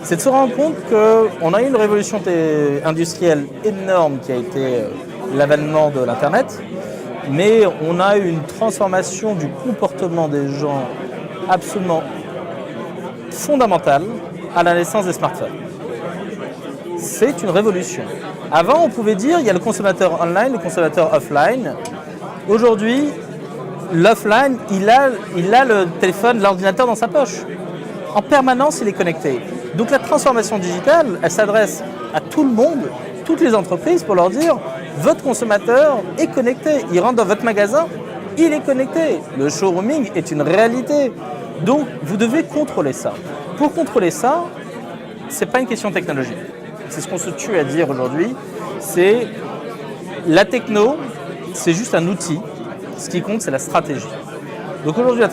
c'est de se rendre compte qu'on a eu une révolution industrielle énorme qui a été l'avènement de l'Internet, mais on a eu une transformation du comportement des gens absolument fondamentale à la naissance des smartphones. C'est une révolution. Avant, on pouvait dire il y a le consommateur online, le consommateur offline. Aujourd'hui, l'offline, il a le téléphone, l'ordinateur dans sa poche. En permanence, il est connecté. Donc la transformation digitale, elle s'adresse à tout le monde, toutes les entreprises, pour leur dire votre consommateur est connecté. Il rentre dans votre magasin, il est connecté. Le showrooming est une réalité. Donc vous devez contrôler ça. Pour contrôler ça, ce n'est pas une question technologique. C'est ce qu'on se tue à dire aujourd'hui. C'est la techno, c'est juste un outil. Ce qui compte, c'est la stratégie. Donc aujourd'hui,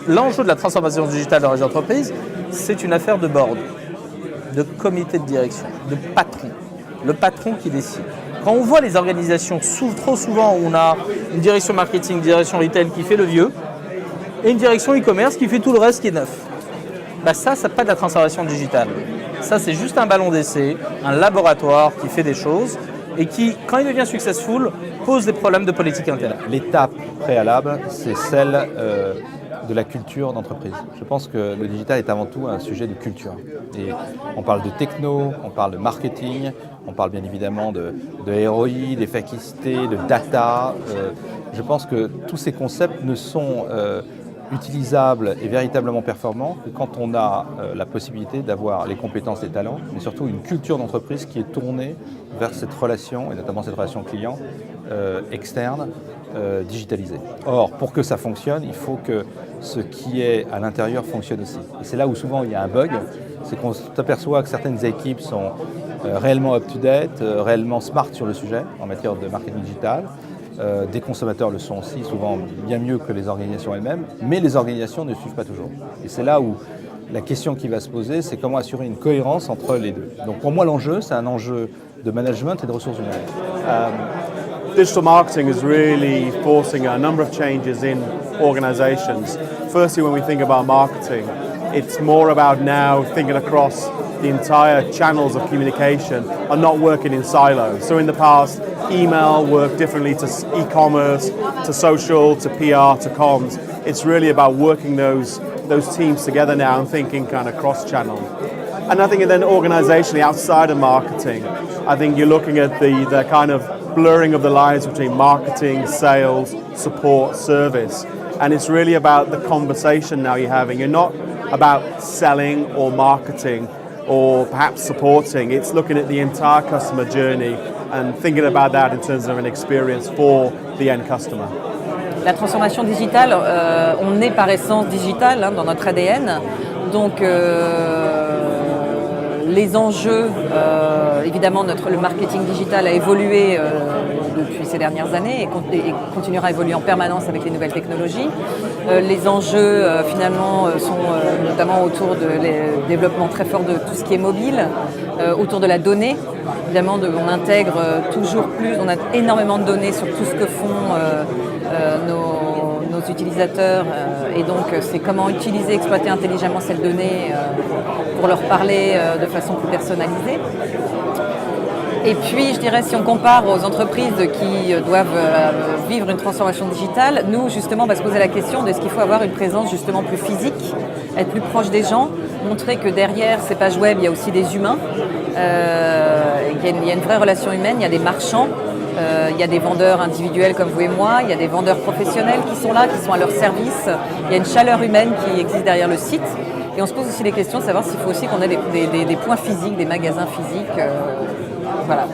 l'enjeu de la transformation digitale dans les entreprises, c'est une affaire de board, de comité de direction, de patron. Le patron qui décide. Quand on voit les organisations, trop souvent, on a une direction marketing, une direction retail qui fait le vieux, et une direction e-commerce qui fait tout le reste qui est neuf. Ça, c'est pas de la transformation digitale. Ça, c'est juste un ballon d'essai, un laboratoire qui fait des choses et qui, quand il devient successful, pose des problèmes de politique interne. L'étape préalable, c'est celle de la culture d'entreprise. Je pense que le digital est avant tout un sujet de culture. Et on parle de techno, on parle de marketing, on parle bien évidemment de ROI, d'efficacité, de data. Je pense que tous ces concepts ne sont utilisables et véritablement performants que quand on a la possibilité d'avoir les compétences et les talents, mais surtout une culture d'entreprise qui est tournée vers cette relation, et notamment cette relation client externe, digitalisée. Or, pour que ça fonctionne, il faut que ce qui est à l'intérieur fonctionne aussi. Et c'est là où souvent il y a un bug, c'est qu'on s'aperçoit que certaines équipes sont réellement up-to-date, réellement smart sur le sujet en matière de marketing digital. Des consommateurs le sont aussi, souvent bien mieux que les organisations elles-mêmes, mais les organisations ne suivent pas toujours. Et c'est là où la question qui va se poser, c'est comment assurer une cohérence entre les deux. Donc pour moi, l'enjeu, c'est un enjeu de management et de ressources humaines. Digital marketing is really forcing a number of changes in organizations. Firstly, when we think about marketing, it's more about now thinking across the entire channels of communication and not working in silos. So in the past, email worked differently to e-commerce, to social, to PR, to comms. It's really about working those teams together now and thinking kind of cross-channel. And I think then organizationally outside of marketing, I think you're looking at the kind of blurring of the lines between marketing, sales, support, service. And it's really about the conversation now you're having. You're not about selling or marketing or perhaps supporting. It's looking at the entire customer journey and thinking about that in terms of an experience for the end customer. La transformation digitale, on est par essence digital dans notre ADN. Donc les enjeux, évidemment le marketing digital a évolué depuis ces dernières années et continuera à évoluer en permanence avec les nouvelles technologies. Les enjeux finalement sont notamment autour du développement très fort de tout ce qui est mobile, autour de la donnée. Évidemment, on intègre toujours plus, on a énormément de données sur tout ce que font nos utilisateurs et donc c'est comment utiliser, exploiter intelligemment ces données pour leur parler de façon plus personnalisée. Et puis, je dirais, si on compare aux entreprises qui doivent vivre une transformation digitale, nous, justement, on va se poser la question de ce qu'il faut avoir une présence justement plus physique, être plus proche des gens, montrer que derrière ces pages web, il y a aussi des humains, il y a une vraie relation humaine, il y a des marchands, il y a des vendeurs individuels comme vous et moi, il y a des vendeurs professionnels qui sont là, qui sont à leur service, il y a une chaleur humaine qui existe derrière le site. Et on se pose aussi les questions de savoir s'il faut aussi qu'on ait des points physiques, des magasins physiques. Voilà.